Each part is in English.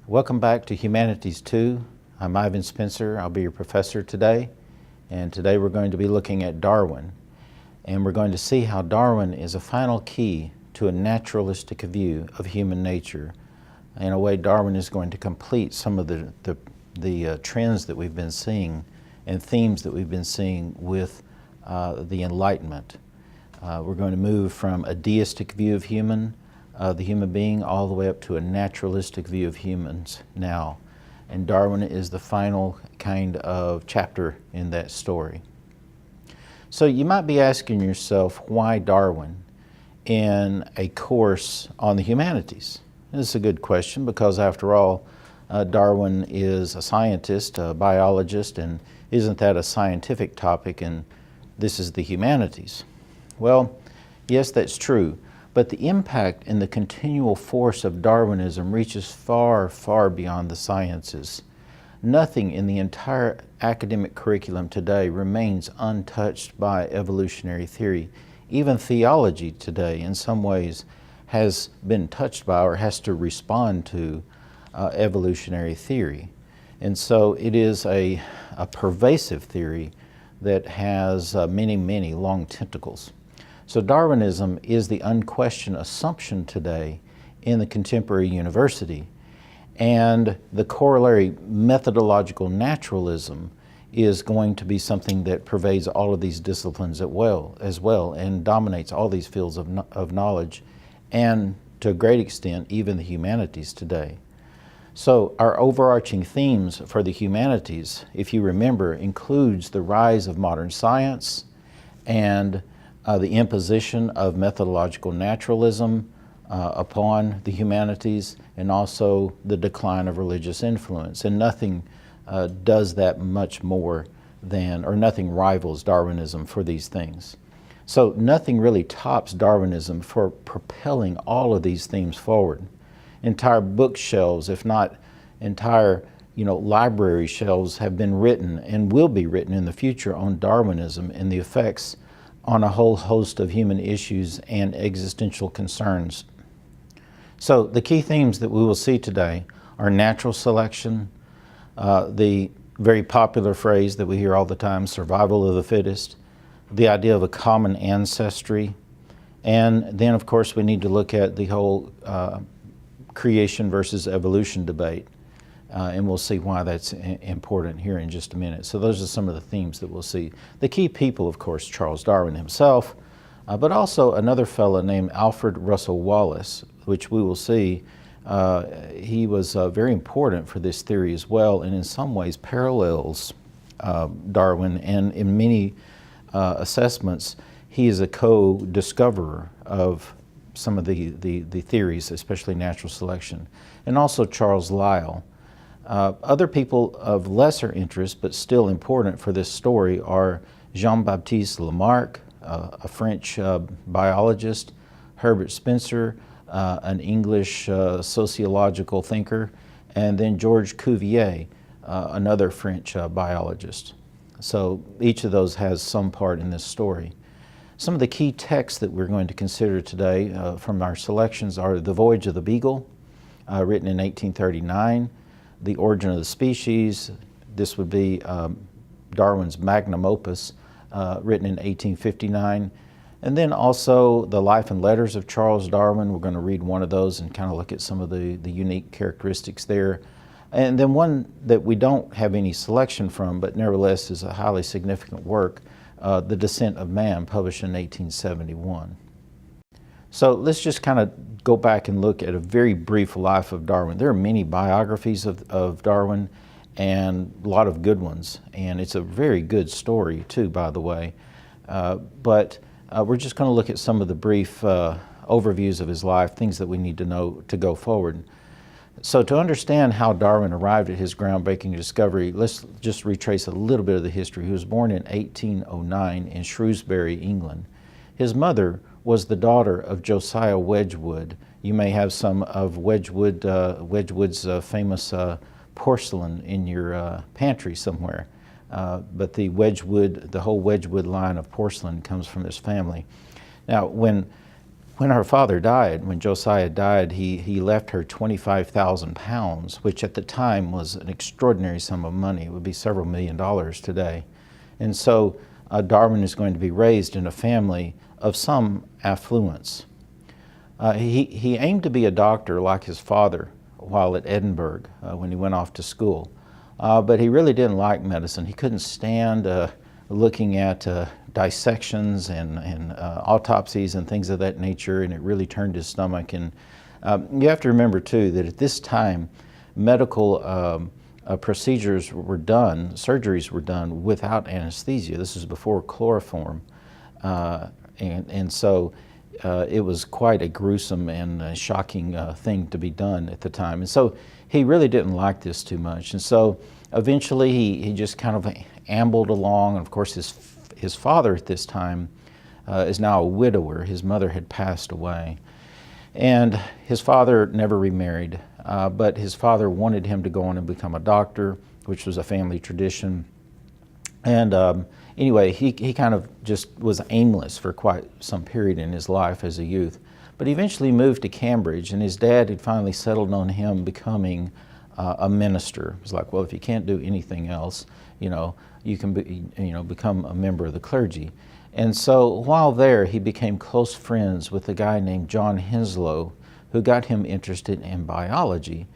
Welcome back to Humanities 2. I'm Ivan Spencer. I'll be your professor today. And today we're going to be looking at Darwin. And we're going to see how Darwin is a final key to a naturalistic view of human nature. In a way, Darwin is going to complete some of the trends that we've been seeing and themes that we've been seeing with the Enlightenment. We're going to move from a deistic view of the human being all the way up to a naturalistic view of humans now. And Darwin is the final kind of chapter in that story. So you might be asking yourself, why Darwin in a course on the humanities? This is a good question because after all, Darwin is a scientist, a biologist, and isn't that a scientific topic, and this is the humanities? Well, yes, that's true. But the impact and the continual force of Darwinism reaches far, far beyond the sciences. Nothing in the entire academic curriculum today remains untouched by evolutionary theory. Even theology today, in some ways, has been touched by or has to respond to evolutionary theory. And so it is a pervasive theory that has many, many long tentacles. So Darwinism is the unquestioned assumption today in the contemporary university. And the corollary methodological naturalism is going to be something that pervades all of these disciplines as well and dominates all these fields of knowledge and to a great extent even the humanities today. So our overarching themes for the humanities, if you remember, includes the rise of modern science and the imposition of methodological naturalism upon the humanities, and also the decline of religious influence. And nothing does that much more than, or nothing rivals Darwinism for these things. So nothing really tops Darwinism for propelling all of these themes forward. Entire bookshelves, if not entire library shelves, have been written and will be written in the future on Darwinism and the effects on a whole host of human issues and existential concerns. So the key themes that we will see today are natural selection, the very popular phrase that we hear all the time, survival of the fittest, the idea of a common ancestry, and then of course we need to look at the whole creation versus evolution debate. And we'll see why that's important here in just a minute. So those are some of the themes that we'll see. The key people, of course, Charles Darwin himself, but also another fellow named Alfred Russel Wallace, which we will see. He was very important for this theory as well, and in some ways parallels Darwin, and in many assessments, he is a co-discoverer of some of the theories, especially natural selection, and also Charles Lyell. Other people of lesser interest, but still important for this story, are Jean-Baptiste Lamarck, a French biologist, Herbert Spencer, an English sociological thinker, and then George Cuvier, another French biologist. So each of those has some part in this story. Some of the key texts that we're going to consider today from our selections are The Voyage of the Beagle, written in 1839, The Origin of the Species. This would be Darwin's magnum opus, written in 1859. And then also The Life and Letters of Charles Darwin. We're going to read one of those and kind of look at some of the unique characteristics there. And then one that we don't have any selection from, but nevertheless is a highly significant work, The Descent of Man, published in 1871. So let's just kind of go back and look at a very brief life of Darwin. There are many biographies of Darwin and a lot of good ones. And it's a very good story too, by the way. But we're just going to look at some of the brief overviews of his life, things that we need to know to go forward. So to understand how Darwin arrived at his groundbreaking discovery, let's just retrace a little bit of the history. He was born in 1809 in Shrewsbury, England. His mother was the daughter of Josiah Wedgwood. You may have some of Wedgwood's famous porcelain in your pantry somewhere. But the whole Wedgwood line of porcelain comes from this family. Now, when When her father died, when Josiah died, he left her 25,000 pounds, which at the time was an extraordinary sum of money. It would be several $1,000,000 today. And so Darwin is going to be raised in a family of some affluence. He aimed to be a doctor like his father while at Edinburgh when he went off to school. But he really didn't like medicine. He couldn't stand looking at dissections and autopsies and things of that nature, and it really turned his stomach. And you have to remember too that at this time medical procedures were done, surgeries were done without anesthesia. This is before chloroform, and so it was quite a gruesome and shocking thing to be done at the time. And so he really didn't like this too much. And so eventually he just kind of ambled along. And of course his father at this time is now a widower. His mother had passed away. And his father never remarried, but his father wanted him to go on and become a doctor, which was a family tradition. And anyway, he kind of just was aimless for quite some period in his life as a youth. But he eventually moved to Cambridge, and his dad had finally settled on him becoming a minister. It was like, well, if you can't do anything else, you can become a member of the clergy. And so while there, he became close friends with a guy named John Henslow, who got him interested in biology,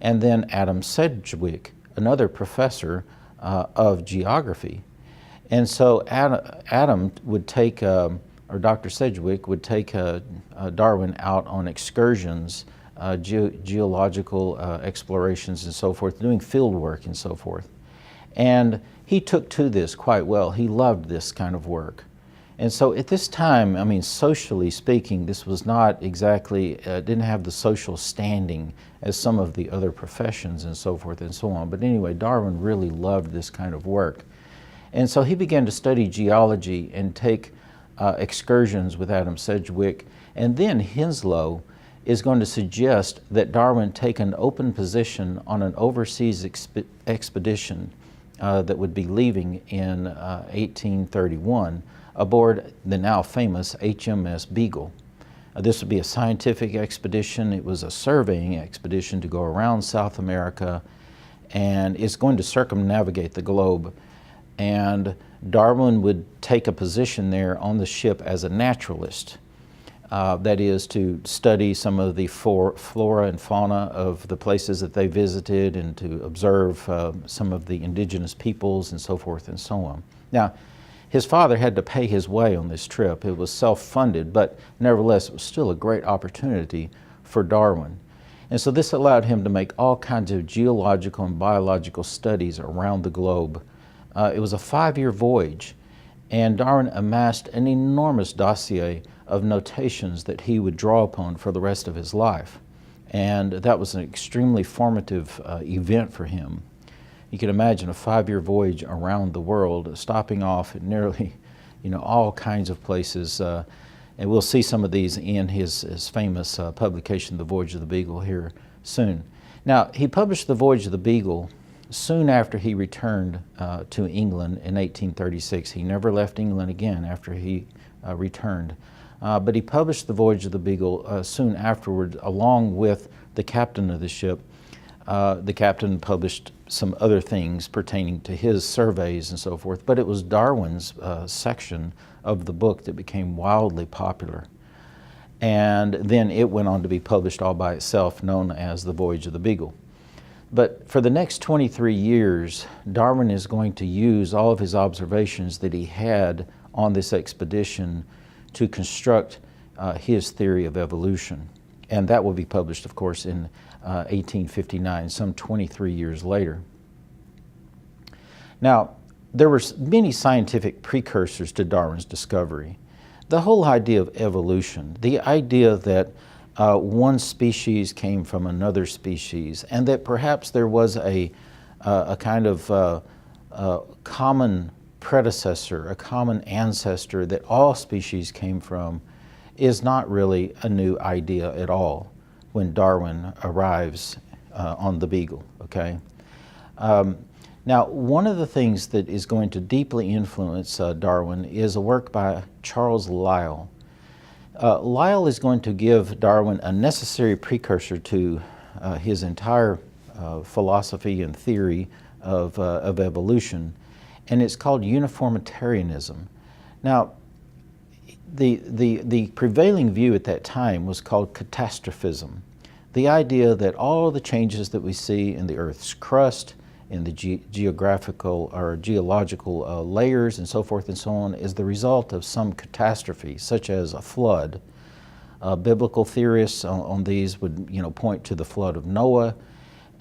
and then Adam Sedgwick, another professor of geography. And so Adam would take, or Dr. Sedgwick would take Darwin out on excursions, geological explorations and so forth, doing field work and so forth. And he took to this quite well. He loved this kind of work. And so at this time, I mean, socially speaking, this was not exactly, didn't have the social standing as some of the other professions and so forth and so on. But anyway, Darwin really loved this kind of work. And so he began to study geology and take excursions with Adam Sedgwick. And then Henslow is going to suggest that Darwin take an open position on an overseas expedition that would be leaving in 1831 aboard the now famous HMS Beagle. This would be a scientific expedition. It was a surveying expedition to go around South America, and it's going to circumnavigate the globe. And Darwin would take a position there on the ship as a naturalist. That is, to study some of the flora and fauna of the places that they visited and to observe some of the indigenous peoples and so forth and so on. Now, his father had to pay his way on this trip. It was self-funded, but nevertheless, it was still a great opportunity for Darwin. And so this allowed him to make all kinds of geological and biological studies around the globe. It was a 5-year voyage, and Darwin amassed an enormous dossier of notations that he would draw upon for the rest of his life. And that was an extremely formative event for him. You can imagine a 5-year voyage around the world, stopping off at nearly, all kinds of places. And we'll see some of these in his famous publication, The Voyage of the Beagle, here soon. Now, he published The Voyage of the Beagle soon after he returned to England in 1836. He never left England again after he returned. But he published The Voyage of the Beagle soon afterward, along with the captain of the ship. The captain published some other things pertaining to his surveys and so forth, but it was Darwin's section of the book that became wildly popular. And then it went on to be published all by itself, known as The Voyage of the Beagle. But for the next 23 years, Darwin is going to use all of his observations that he had on this expedition to construct his theory of evolution. And that will be published, of course, in 1859, some 23 years later. Now, there were many scientific precursors to Darwin's discovery. The whole idea of evolution, the idea that one species came from another species, and that perhaps there was a kind of common predecessor, a common ancestor that all species came from, is not really a new idea at all when Darwin arrives on the Beagle, okay? Now, one of the things that is going to deeply influence Darwin is a work by Charles Lyell. Lyell is going to give Darwin a necessary precursor to his entire philosophy and theory of evolution, and it's called uniformitarianism. Now, the prevailing view at that time was called catastrophism. The idea that all the changes that we see in the Earth's crust, in the geographical or geological layers and so forth and so on is the result of some catastrophe, such as a flood. Biblical theorists on these would point to the flood of Noah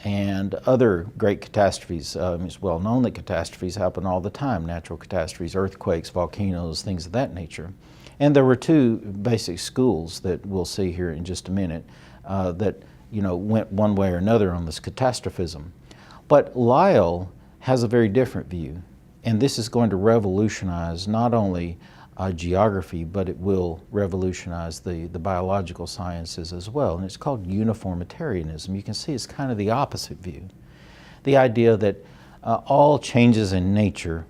and other great catastrophes. It's well known that catastrophes happen all the time, natural catastrophes, earthquakes, volcanoes, things of that nature. And there were two basic schools that we'll see here in just a minute that went one way or another on this catastrophism. But Lyell has a very different view, and this is going to revolutionize not only geography, but it will revolutionize the biological sciences as well, and it's called uniformitarianism. You can see it's kind of the opposite view. The idea that all changes in nature,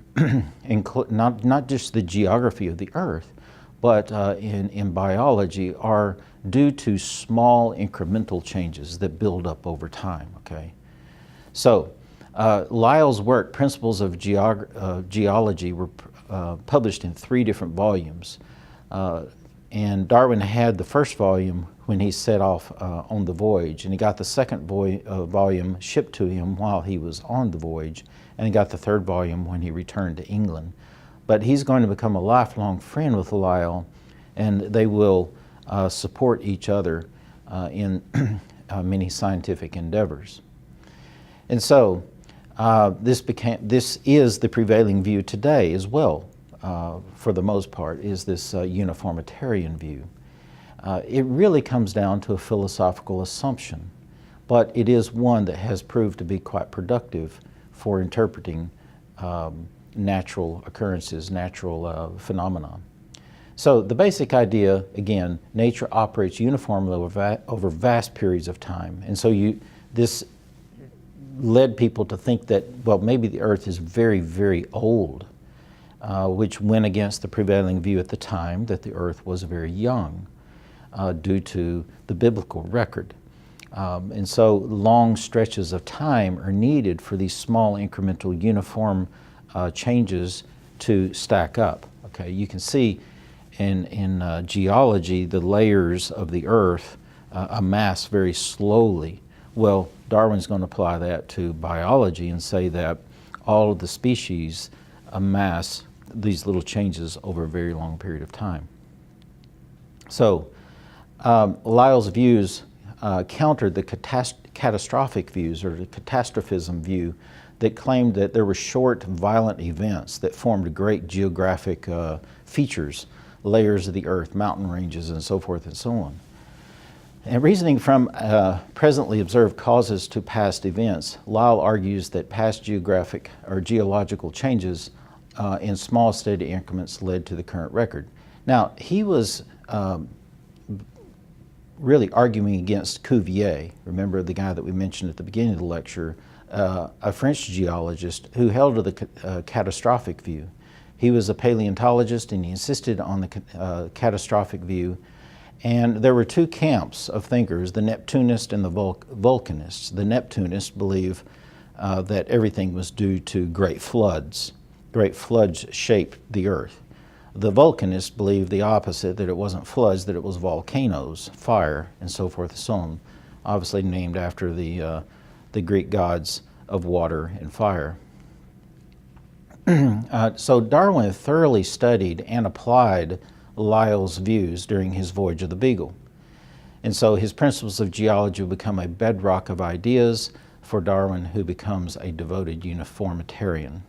not just the geography of the Earth, but in biology are due to small incremental changes that build up over time, okay? So, Lyell's work, Principles of Geology, were published in 3 different volumes. And Darwin had the first volume when he set off on the voyage, and he got the second volume shipped to him while he was on the voyage, and he got the 3rd volume when he returned to England. But he's going to become a lifelong friend with Lyell, and they will support each other in many scientific endeavors. And so this is the prevailing view today as well, for the most part, is this uniformitarian view. It really comes down to a philosophical assumption, but it is one that has proved to be quite productive for interpreting natural occurrences, natural phenomena. So the basic idea, again, nature operates uniformly over vast periods of time. And so this led people to think that, well, maybe the Earth is very, very old, which went against the prevailing view at the time that the Earth was very young due to the biblical record. And so long stretches of time are needed for these small incremental uniform changes to stack up. Okay, you can see in geology the layers of the Earth amass very slowly. Well, Darwin's going to apply that to biology and say that all of the species amass these little changes over a very long period of time. So Lyell's views countered the catastrophic views, or the catastrophism view, that claimed that there were short, violent events that formed great geographic features, layers of the Earth, mountain ranges, and so forth and so on. And reasoning from presently observed causes to past events, Lyell argues that past geographic or geological changes in small steady increments led to the current record. Now, he was really arguing against Cuvier. Remember the guy that we mentioned at the beginning of the lecture, a French geologist who held to the catastrophic view. He was a paleontologist, and he insisted on the catastrophic view. And there were 2 camps of thinkers, the Neptunists and the Vulcanists. The Neptunists believe that everything was due to great floods. Great floods shaped the Earth. The Vulcanists believed the opposite, that it wasn't floods, that it was volcanoes, fire, and so forth and so on, obviously named after the Greek gods of water and fire. So Darwin thoroughly studied and applied Lyell's views during his voyage of the Beagle. And so his Principles of Geology will become a bedrock of ideas for Darwin, who becomes a devoted uniformitarian.